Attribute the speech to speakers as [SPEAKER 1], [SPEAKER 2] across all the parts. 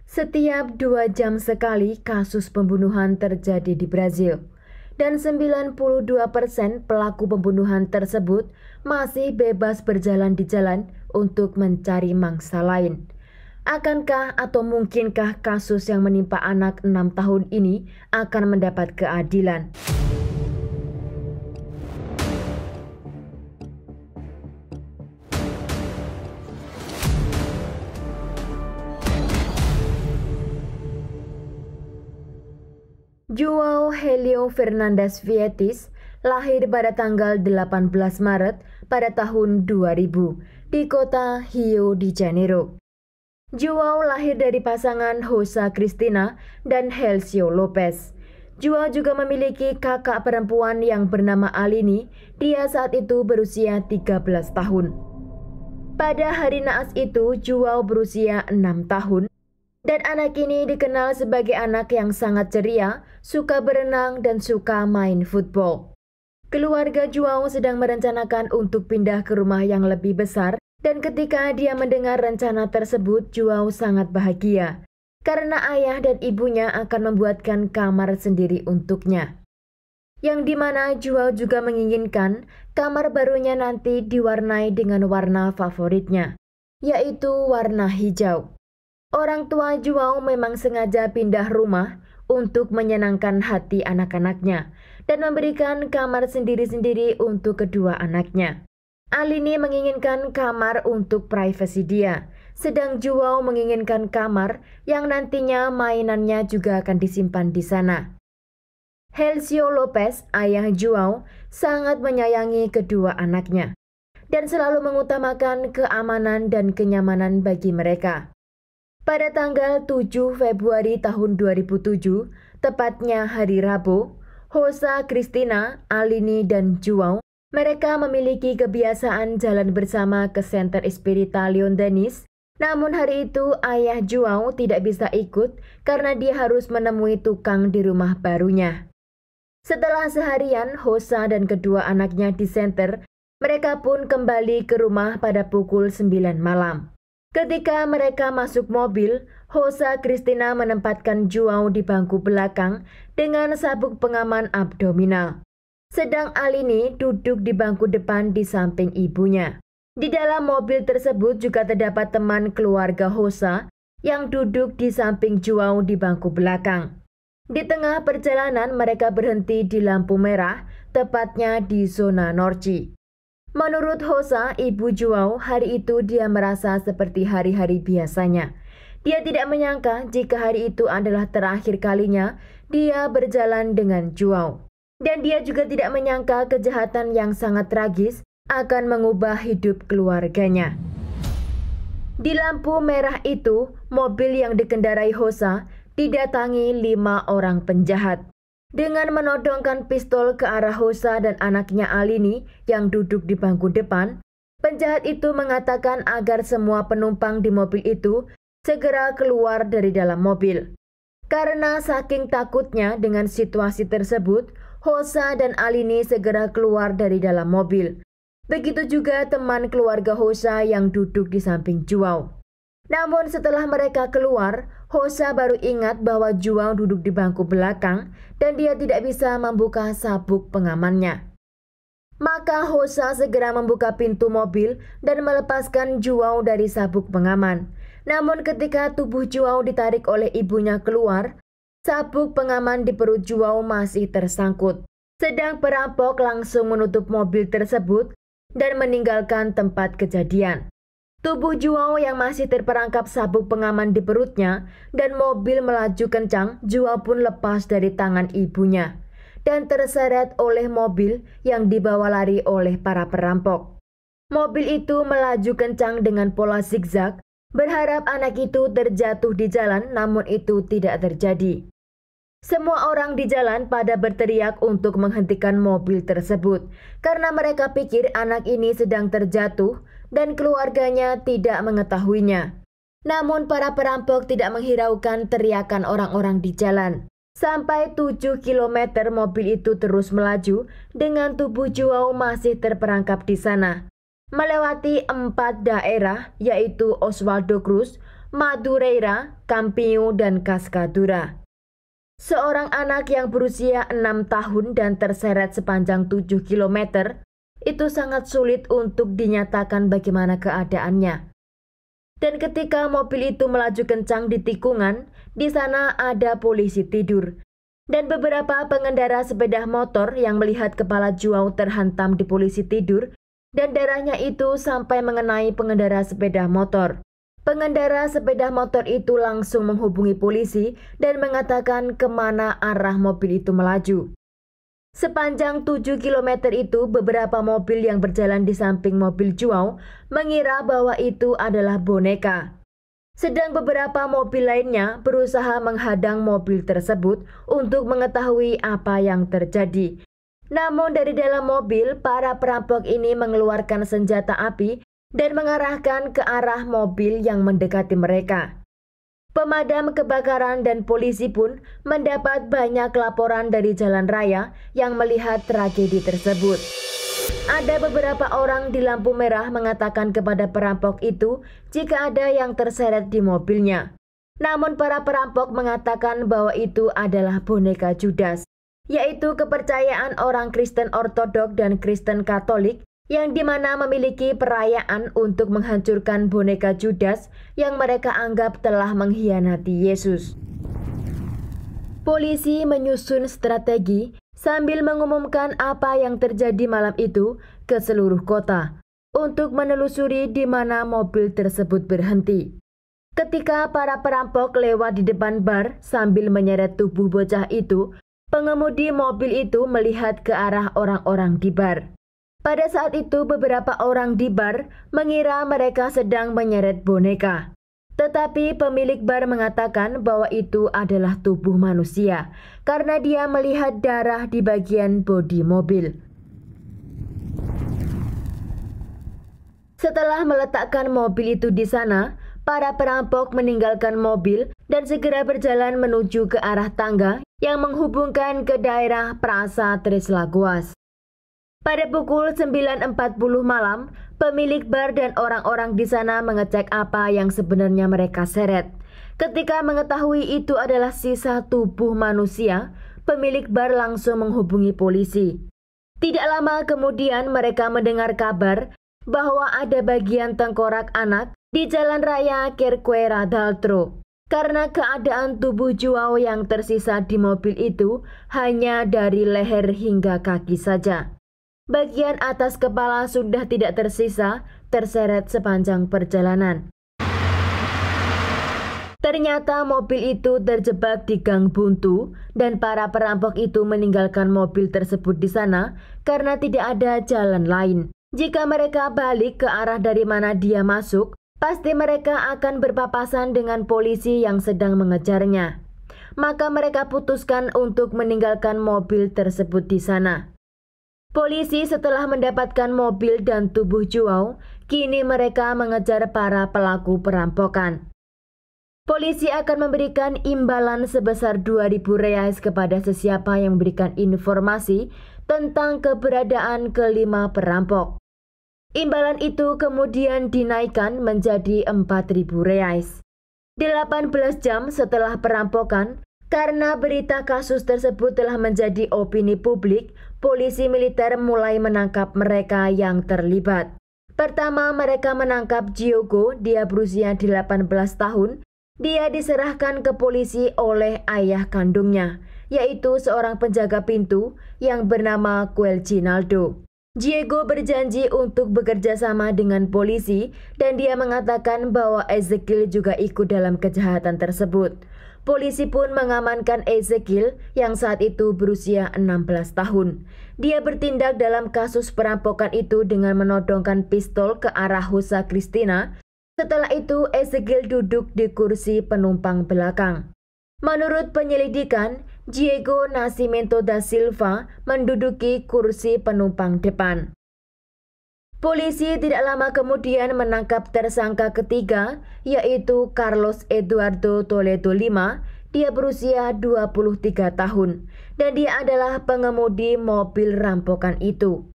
[SPEAKER 1] Setiap 2 jam sekali kasus pembunuhan terjadi di Brazil. Dan 92% pelaku pembunuhan tersebut masih bebas berjalan di jalan untuk mencari mangsa lain. Akankah atau mungkinkah kasus yang menimpa anak 6 tahun ini akan mendapat keadilan? João Helio Fernandes Vietis lahir pada tanggal 18 Maret pada tahun 2000 di kota Rio de Janeiro. João lahir dari pasangan Rosa Cristina dan Helcio Lopes. João juga memiliki kakak perempuan yang bernama Alini. Dia saat itu berusia 13 tahun. Pada hari naas itu, João berusia 6 tahun. Dan anak ini dikenal sebagai anak yang sangat ceria, suka berenang dan suka main football. Keluarga João sedang merencanakan untuk pindah ke rumah yang lebih besar, dan ketika dia mendengar rencana tersebut, João sangat bahagia. Karena ayah dan ibunya akan membuatkan kamar sendiri untuknya. Yang dimana João juga menginginkan kamar barunya nanti diwarnai dengan warna favoritnya, yaitu warna hijau. Orang tua João memang sengaja pindah rumah untuk menyenangkan hati anak-anaknya dan memberikan kamar sendiri-sendiri untuk kedua anaknya. Alini menginginkan kamar untuk privasi dia, sedang João menginginkan kamar yang nantinya mainannya juga akan disimpan di sana. Helcio Lopes, ayah João, sangat menyayangi kedua anaknya dan selalu mengutamakan keamanan dan kenyamanan bagi mereka. Pada tanggal 7 Februari tahun 2007, tepatnya hari Rabu, Rosa Cristina, Alini, dan João, mereka memiliki kebiasaan jalan bersama ke Center Espiritual Leon Denis. Namun hari itu ayah João tidak bisa ikut karena dia harus menemui tukang di rumah barunya. Setelah seharian Rosa dan kedua anaknya di center, mereka pun kembali ke rumah pada pukul 9 malam. Ketika mereka masuk mobil, Rosa Cristina menempatkan João di bangku belakang dengan sabuk pengaman abdominal. Sedang Alini duduk di bangku depan di samping ibunya. Di dalam mobil tersebut juga terdapat teman keluarga Rosa yang duduk di samping João di bangku belakang. Di tengah perjalanan mereka berhenti di lampu merah, tepatnya di zona Norte. Menurut Rosa, ibu João, hari itu dia merasa seperti hari-hari biasanya. Dia tidak menyangka jika hari itu adalah terakhir kalinya dia berjalan dengan João. Dan dia juga tidak menyangka kejahatan yang sangat tragis akan mengubah hidup keluarganya. Di lampu merah itu, mobil yang dikendarai Rosa didatangi 5 orang penjahat. Dengan menodongkan pistol ke arah Rosa dan anaknya Alini yang duduk di bangku depan, penjahat itu mengatakan agar semua penumpang di mobil itu segera keluar dari dalam mobil. Karena saking takutnya dengan situasi tersebut, Rosa dan Alini segera keluar dari dalam mobil. Begitu juga teman keluarga Rosa yang duduk di samping João. Namun setelah mereka keluar, Rosa baru ingat bahwa João duduk di bangku belakang dan dia tidak bisa membuka sabuk pengamannya. Maka Rosa segera membuka pintu mobil dan melepaskan João dari sabuk pengaman. Namun ketika tubuh João ditarik oleh ibunya keluar, sabuk pengaman di perut João masih tersangkut. Sedang perampok langsung menutup mobil tersebut dan meninggalkan tempat kejadian. Tubuh João yang masih terperangkap sabuk pengaman di perutnya dan mobil melaju kencang, João pun lepas dari tangan ibunya dan terseret oleh mobil yang dibawa lari oleh para perampok. Mobil itu melaju kencang dengan pola zigzag, berharap anak itu terjatuh di jalan, namun itu tidak terjadi. Semua orang di jalan pada berteriak untuk menghentikan mobil tersebut karena mereka pikir anak ini sedang terjatuh dan keluarganya tidak mengetahuinya. Namun para perampok tidak menghiraukan teriakan orang-orang di jalan. Sampai 7 km mobil itu terus melaju dengan tubuh João masih terperangkap di sana. Melewati 4 daerah yaitu Oswaldo Cruz, Madureira, Campião, dan Cascadura. Seorang anak yang berusia 6 tahun dan terseret sepanjang 7 km, itu sangat sulit untuk dinyatakan bagaimana keadaannya. Dan ketika mobil itu melaju kencang di tikungan, di sana ada polisi tidur. Dan beberapa pengendara sepeda motor yang melihat kepala João terhantam di polisi tidur, dan darahnya itu sampai mengenai pengendara sepeda motor. Pengendara sepeda motor itu langsung menghubungi polisi dan mengatakan kemana arah mobil itu melaju. Sepanjang 7 km itu, beberapa mobil yang berjalan di samping mobil João mengira bahwa itu adalah boneka. Sedang beberapa mobil lainnya berusaha menghadang mobil tersebut untuk mengetahui apa yang terjadi. Namun dari dalam mobil, para perampok ini mengeluarkan senjata api dan mengarahkan ke arah mobil yang mendekati mereka. Pemadam kebakaran dan polisi pun mendapat banyak laporan dari jalan raya yang melihat tragedi tersebut. Ada beberapa orang di lampu merah mengatakan kepada perampok itu jika ada yang terseret di mobilnya. Namun para perampok mengatakan bahwa itu adalah boneka Judas, yaitu kepercayaan orang Kristen Ortodok dan Kristen Katolik yang dimana memiliki perayaan untuk menghancurkan boneka Judas yang mereka anggap telah mengkhianati Yesus. Polisi menyusun strategi sambil mengumumkan apa yang terjadi malam itu ke seluruh kota untuk menelusuri di mana mobil tersebut berhenti. Ketika para perampok lewat di depan bar sambil menyeret tubuh bocah itu, pengemudi mobil itu melihat ke arah orang-orang di bar. Pada saat itu beberapa orang di bar mengira mereka sedang menyeret boneka. Tetapi pemilik bar mengatakan bahwa itu adalah tubuh manusia karena dia melihat darah di bagian bodi mobil. Setelah meletakkan mobil itu di sana, para perampok meninggalkan mobil dan segera berjalan menuju ke arah tangga yang menghubungkan ke daerah Praça Três Lagoas. Pada pukul 9.40 malam, pemilik bar dan orang-orang di sana mengecek apa yang sebenarnya mereka seret. Ketika mengetahui itu adalah sisa tubuh manusia, pemilik bar langsung menghubungi polisi. Tidak lama kemudian mereka mendengar kabar bahwa ada bagian tengkorak anak di jalan raya Cerqueira d'Altro. Karena keadaan tubuh João yang tersisa di mobil itu hanya dari leher hingga kaki saja. Bagian atas kepala sudah tidak tersisa, terseret sepanjang perjalanan. Ternyata mobil itu terjebak di gang buntu dan para perampok itu meninggalkan mobil tersebut di sana karena tidak ada jalan lain. Jika mereka balik ke arah dari mana dia masuk, pasti mereka akan berpapasan dengan polisi yang sedang mengejarnya. Maka mereka putuskan untuk meninggalkan mobil tersebut di sana. Polisi setelah mendapatkan mobil dan tubuh João, kini mereka mengejar para pelaku perampokan. Polisi akan memberikan imbalan sebesar 2.000 reais kepada sesiapa yang memberikan informasi tentang keberadaan kelima perampok. Imbalan itu kemudian dinaikkan menjadi 4.000 reais. 18 jam setelah perampokan, karena berita kasus tersebut telah menjadi opini publik, polisi militer mulai menangkap mereka yang terlibat. Pertama, mereka menangkap Diogo, dia berusia 18 tahun. Dia diserahkan ke polisi oleh ayah kandungnya, yaitu seorang penjaga pintu yang bernama Quelginaldo. Diego berjanji untuk bekerja sama dengan polisi dan dia mengatakan bahwa Ezekiel juga ikut dalam kejahatan tersebut. Polisi pun mengamankan Ezekiel yang saat itu berusia 16 tahun. Dia bertindak dalam kasus perampokan itu dengan menodongkan pistol ke arah Rosa Cristina. Setelah itu Ezekiel duduk di kursi penumpang belakang. Menurut penyelidikan, Diego Nascimento da Silva menduduki kursi penumpang depan. Polisi tidak lama kemudian menangkap tersangka ketiga, yaitu Carlos Eduardo Toledo Lima. Dia berusia 23 tahun dan dia adalah pengemudi mobil rampokan itu.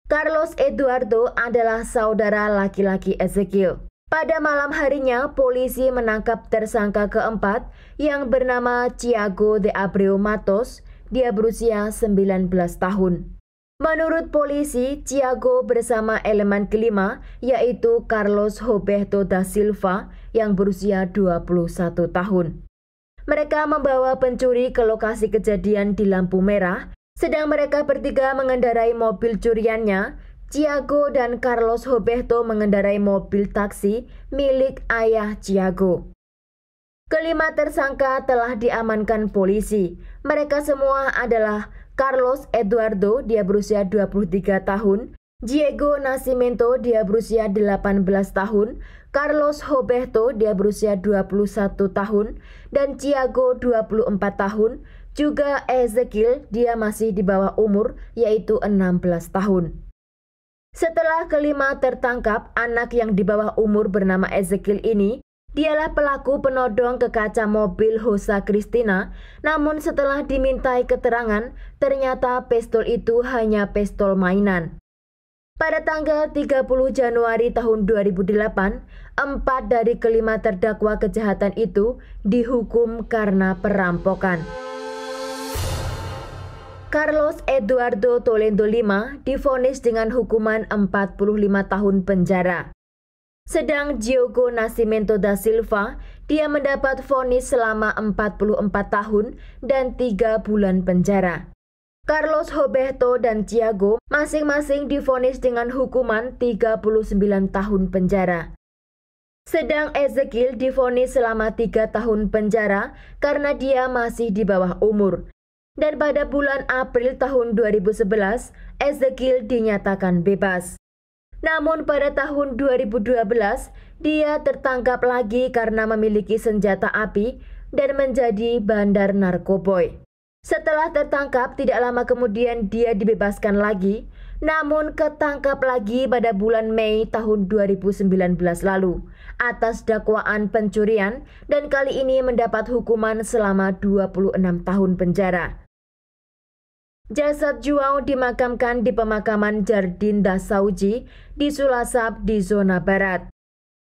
[SPEAKER 1] Carlos Eduardo adalah saudara laki-laki Ezekiel. Pada malam harinya, polisi menangkap tersangka keempat yang bernama Thiago de Abreu Matos. Dia berusia 19 tahun. Menurut polisi, Thiago bersama elemen kelima yaitu Carlos Roberto da Silva yang berusia 21 tahun. Mereka membawa pencuri ke lokasi kejadian di lampu merah, sedang mereka bertiga mengendarai mobil curiannya. Thiago dan Carlos Roberto mengendarai mobil taksi milik ayah Thiago. Kelima tersangka telah diamankan polisi. Mereka semua adalah Carlos Eduardo, dia berusia 23 tahun, Diego Nascimento, dia berusia 18 tahun, Carlos Roberto, dia berusia 21 tahun, dan Thiago 24 tahun, juga Ezekiel, dia masih di bawah umur, yaitu 16 tahun. Setelah kelima tertangkap, anak yang di bawah umur bernama Ezekiel ini, dialah pelaku penodong ke kaca mobil Hosa Cristina, namun setelah dimintai keterangan, ternyata pistol itu hanya pistol mainan. Pada tanggal 30 Januari tahun 2008, 4 dari kelima terdakwa kejahatan itu dihukum karena perampokan. Carlos Eduardo Toledo V divonis dengan hukuman 45 tahun penjara. Sedang Diego Nascimento da Silva, dia mendapat vonis selama 44 tahun dan 3 bulan penjara. Carlos Roberto dan Thiago masing-masing divonis dengan hukuman 39 tahun penjara. Sedang Ezekiel divonis selama 3 tahun penjara karena dia masih di bawah umur. Dan pada bulan April tahun 2011, Ezekiel dinyatakan bebas. Namun pada tahun 2012, dia tertangkap lagi karena memiliki senjata api dan menjadi bandar narkoboy. Setelah tertangkap, tidak lama kemudian dia dibebaskan lagi, namun ketangkap lagi pada bulan Mei tahun 2019 lalu atas dakwaan pencurian dan kali ini mendapat hukuman selama 26 tahun penjara. Jasad João dimakamkan di pemakaman Jardim da Saúde di Sulasap di zona barat.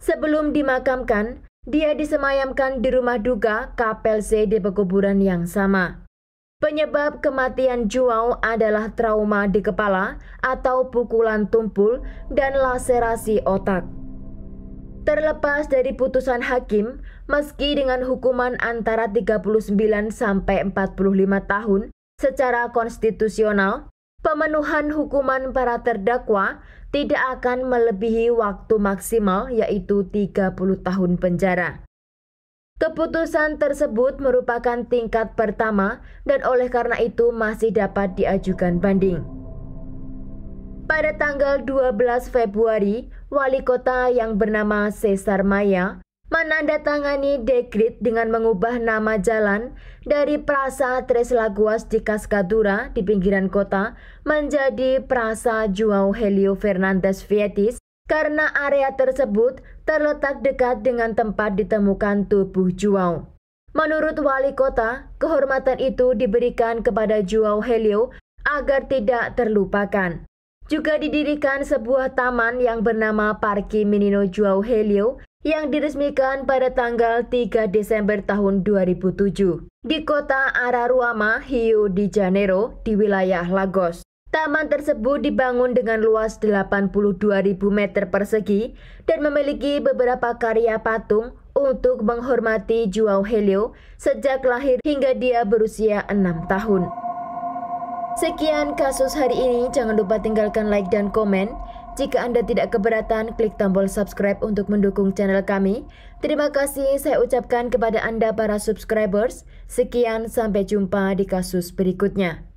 [SPEAKER 1] Sebelum dimakamkan, dia disemayamkan di rumah duka KPLC di pekuburan yang sama. Penyebab kematian João adalah trauma di kepala atau pukulan tumpul dan laserasi otak. Terlepas dari putusan hakim, meski dengan hukuman antara 39 sampai 45 tahun, secara konstitusional, pemenuhan hukuman para terdakwa tidak akan melebihi waktu maksimal yaitu 30 tahun penjara. Keputusan tersebut merupakan tingkat pertama dan oleh karena itu masih dapat diajukan banding. Pada tanggal 12 Februari, wali kota yang bernama Cesar Maya menandatangani dekret dengan mengubah nama jalan dari Praça Tres Lagoas di Cascadura di pinggiran kota menjadi Praça João Helio Fernandes Vietis karena area tersebut terletak dekat dengan tempat ditemukan tubuh João. Menurut wali kota, kehormatan itu diberikan kepada João Helio agar tidak terlupakan. Juga didirikan sebuah taman yang bernama Parque Menino João Helio yang diresmikan pada tanggal 3 Desember tahun 2007 di kota Araruama, Rio de Janeiro di wilayah Lagos. Taman tersebut dibangun dengan luas 82.000 meter persegi dan memiliki beberapa karya patung untuk menghormati João Helio sejak lahir hingga dia berusia 6 tahun. Sekian kasus hari ini, jangan lupa tinggalkan like dan komen. Jika Anda tidak keberatan, klik tombol subscribe untuk mendukung channel kami. Terima kasih saya ucapkan kepada Anda para subscribers. Sekian, sampai jumpa di kasus berikutnya.